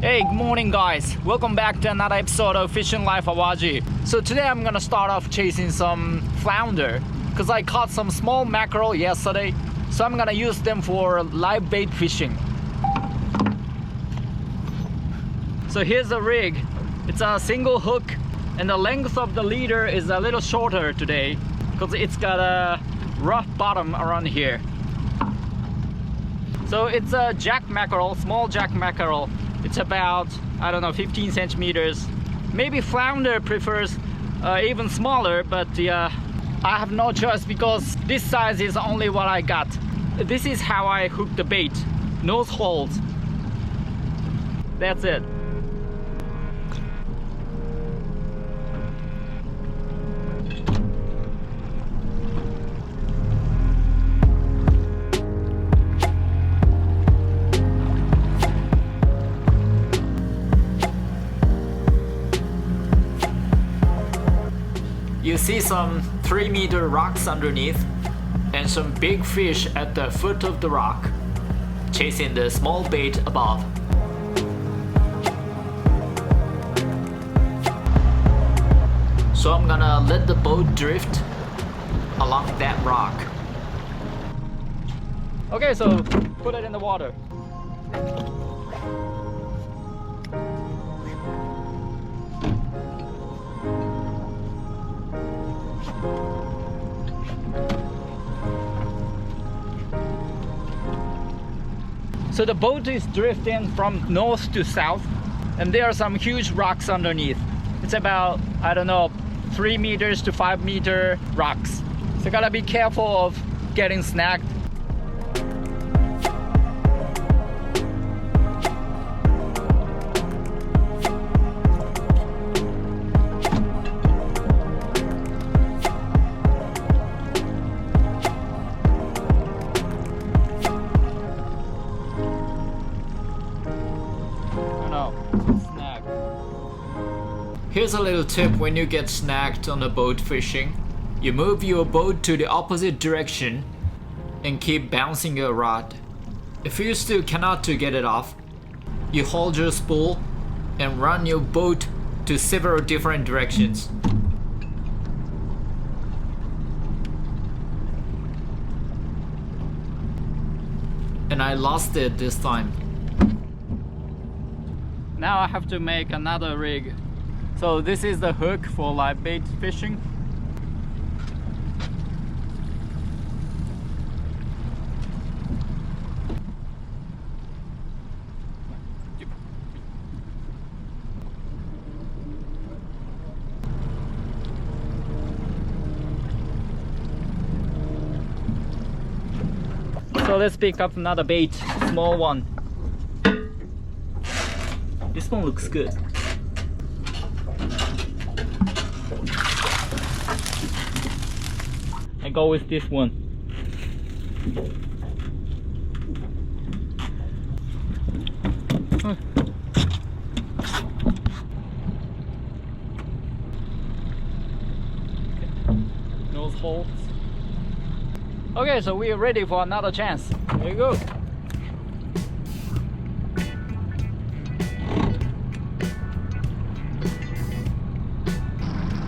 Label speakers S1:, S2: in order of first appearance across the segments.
S1: Hey, good morning guys. Welcome back to another episode of Fishing Life Awaji. So today I'm gonna start off chasing some flounder because I caught some small mackerel yesterday. So I'm gonna use them for live bait fishing. So here's the rig. It's a single hook and the length of the leader is a little shorter today because it's got a rough bottom around here. So it's a jack mackerel, small jack mackerel. It's about, I don't know, 15 centimeters. Maybe flounder prefers even smaller, but I have no choice because this size is only what I got. This is how I hook the bait. Nose holes. That's it. You see some 3-meter rocks underneath and some big fish at the foot of the rock, chasing the small bait above. So I'm gonna let the boat drift along that rock. Okay, so put it in the water. So the boat is drifting from north to south and there are some huge rocks underneath. It's about, I don't know, 3 meters to 5 meter rocks. So gotta be careful of getting snagged. Here's a little tip when you get snagged on a boat fishing. You move your boat to the opposite direction and keep bouncing your rod. If you still cannot to get it off, you hold your spool and run your boat to several different directions. And I lost it this time. Now I have to make another rig. So this is the hook for live bait fishing. So let's pick up another bait, small one. This one looks good. I go with this one. Nose holes. Okay, so we are ready for another chance. Here you go.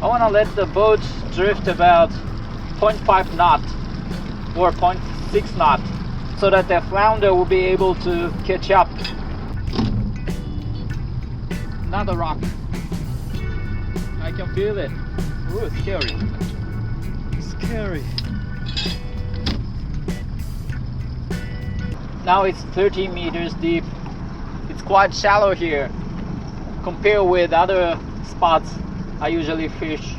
S1: I want to let the boat drift about 0.5 knot or 0.6 knot so that the flounder will be able to catch up. Another rock. I can feel it. Ooh, it's scary. Scary. Now it's 13 meters deep. It's quite shallow here compared with other spots I usually fish.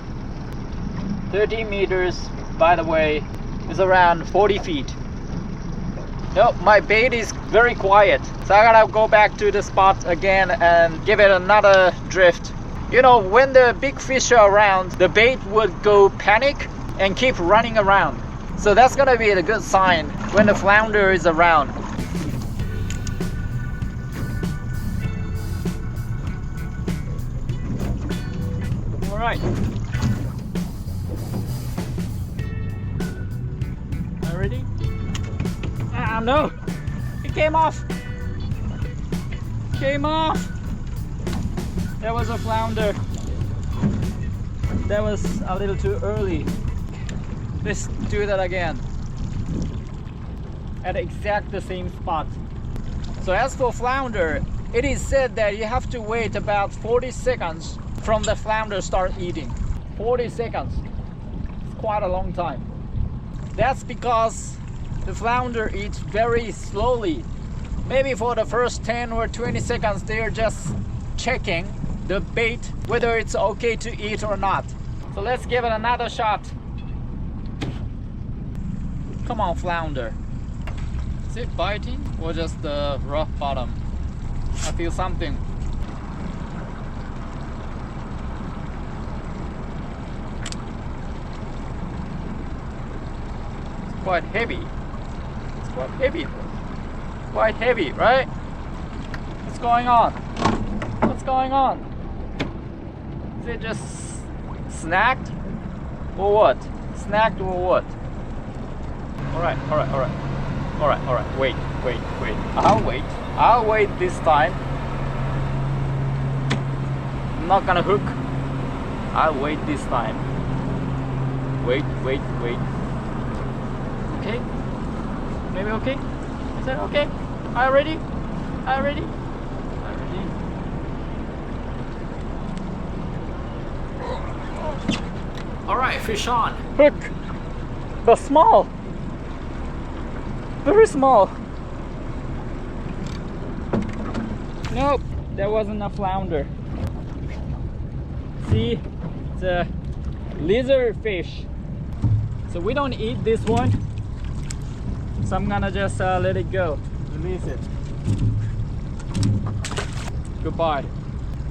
S1: 13 meters, by the way, is around 40 feet. No, my bait is very quiet, so I gotta go back to the spot again and give it another drift. You know, when the big fish are around, the bait would go panic and keep running around. So that's gonna be a good sign when the flounder is around. All right. Ready? Ah, no! It came off! Came off! There was a flounder. That was a little too early. Let's do that again. At exact the same spot. So as for flounder, it is said that you have to wait about 40 seconds from the flounder start eating. 40 seconds. It's quite a long time. That's because the flounder eats very slowly. Maybe for the first 10 or 20 seconds they're just checking the bait whether it's okay to eat or not. So let's give it another shot. Come on, flounder. Is it biting or just the rough bottom? I feel something. It's quite heavy. It's quite heavy. Quite heavy, right? What's going on? What's going on? Is it just snagged or what? Snagged or what? Alright. Wait. I'll wait this time. I'm not gonna hook. I'll wait this time. Wait. Okay? Maybe okay? Is that okay? Are you ready? Alright, fish on. Hook! But small! Very small. Nope, that wasn't a flounder. See, it's a lizard fish. So we don't eat this one. So I'm gonna just let it go, release it. Goodbye.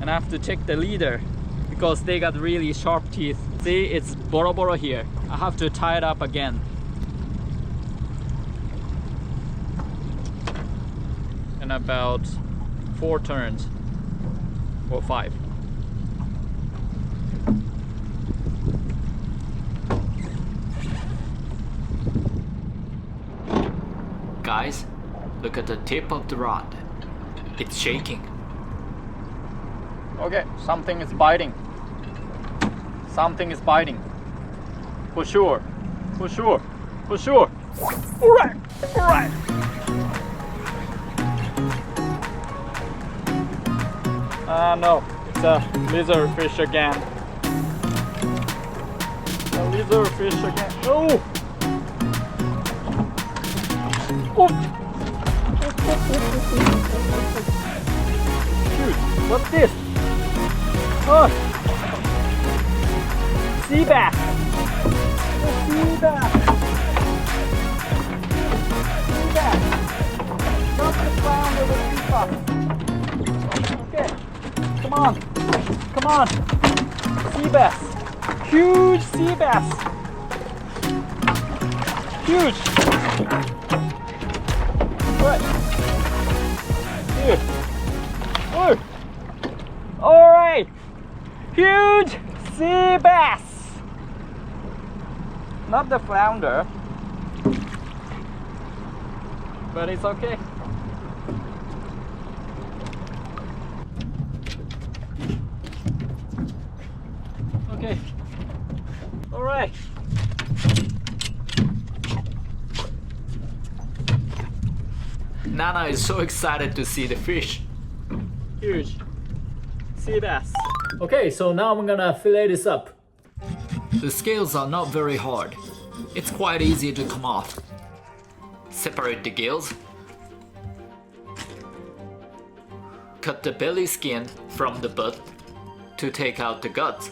S1: And I have to check the leader because they got really sharp teeth. See, it's boro here. I have to tie it up again. And about 4 turns or 5. Guys, look at the tip of the rod. It's shaking. Okay, something is biting. Something is biting. For sure. Alright. No, it's a lizard fish again. Oh! Shoot, what's this? Oh! Seabass! Seabass! Not the flounder with sea. Okay, come on! Seabass! Huge seabass! Huge! What? Here. Oh. All right. Huge sea bass. Not the flounder, but it's okay. Okay. All right. Nana is so excited to see the fish. Huge sea bass. Okay, so now I'm gonna fillet this up. The scales are not very hard. It's quite easy to come off. Separate the gills. Cut the belly skin from the butt to take out the guts.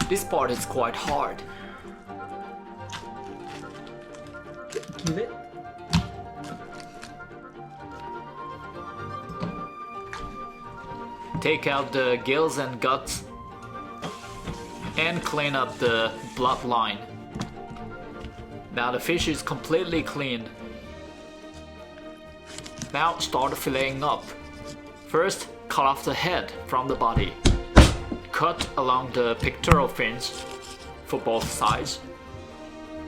S1: This part is quite hard. Give it. Take out the gills and guts and clean up the bloodline. Now the fish is completely cleaned. Now start filleting up. First, cut off the head from the body. Cut along the pectoral fins for both sides.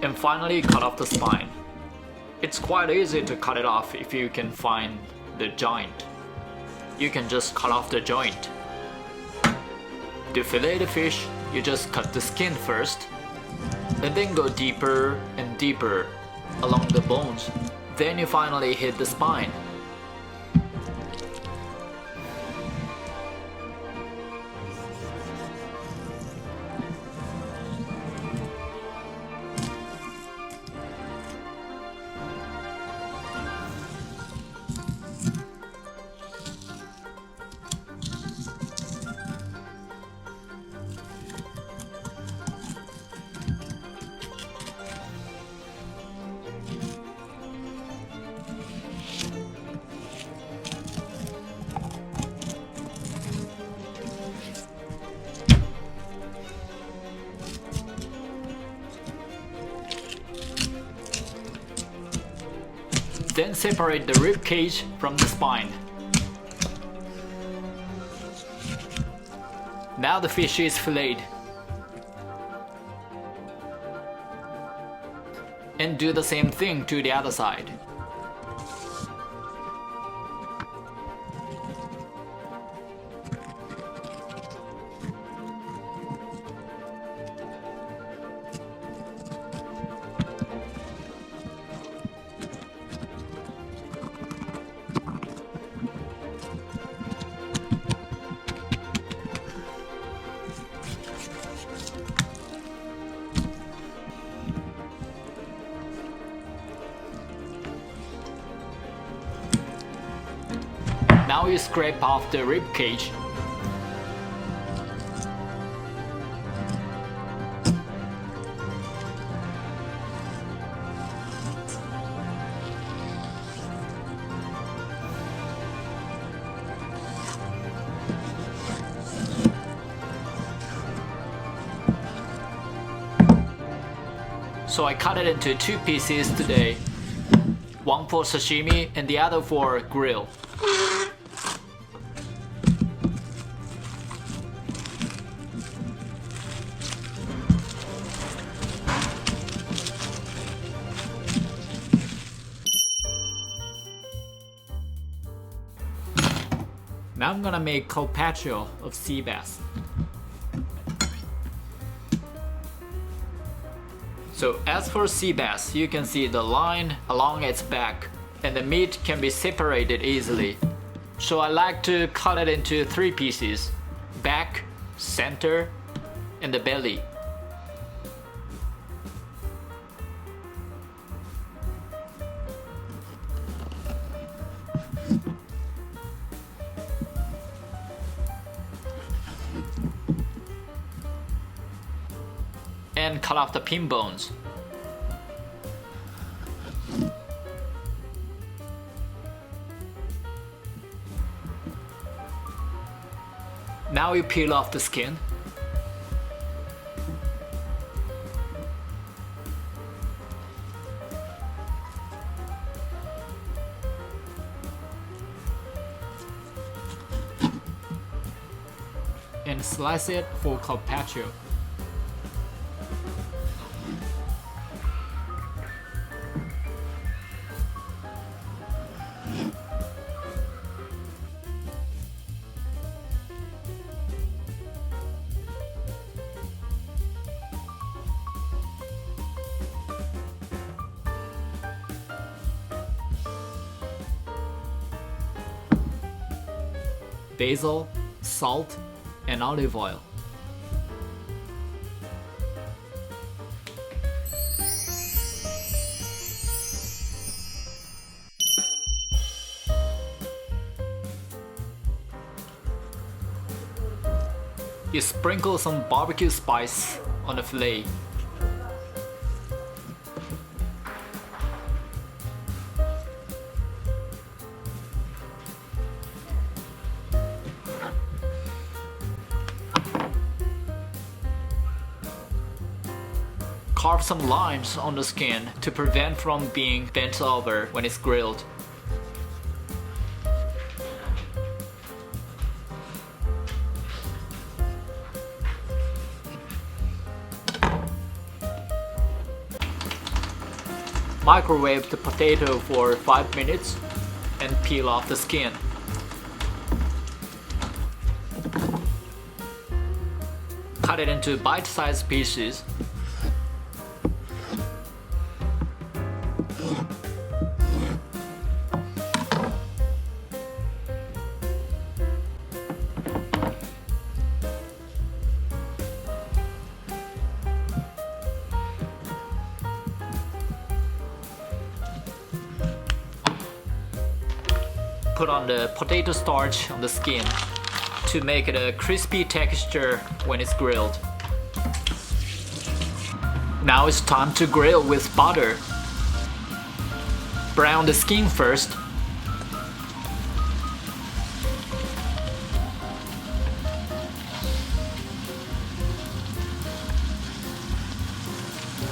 S1: And finally cut off the spine. It's quite easy to cut it off if you can find the joint. You can just cut off the joint. To fillet the fish, you just cut the skin first, and then go deeper and deeper along the bones. Then you finally hit the spine. Then separate the rib cage from the spine. Now the fish is filleted. And do the same thing to the other side. Now you scrape off the rib cage. So I cut it into 2 pieces today. One for sashimi and the other for grill. Now I'm gonna make carpaccio of sea bass. So as for sea bass, you can see the line along its back and the meat can be separated easily. So I like to cut it into 3 pieces: back, center, and the belly. And cut off the pin bones. Now you peel off the skin. And slice it for carpaccio. Basil, salt, and olive oil. You sprinkle some barbecue spice on the fillet. Carve some lines on the skin to prevent from being bent over when it's grilled. Microwave the potato for 5 minutes and peel off the skin. Cut it into bite-sized pieces. Put on the potato starch on the skin to make it a crispy texture when it's grilled. Now it's time to grill with butter. Brown the skin first.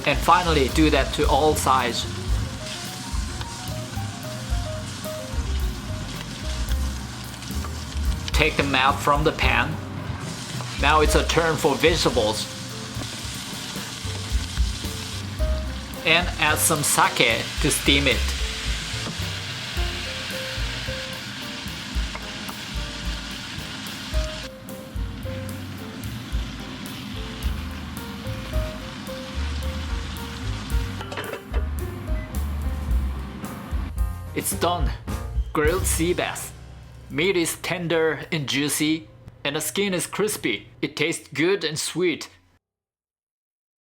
S1: And finally do that to all sides. Take them out from the pan. Now it's a turn for vegetables. And add some sake to steam it. It's done. Grilled sea bass. Meat is tender and juicy, and the skin is crispy. It tastes good and sweet,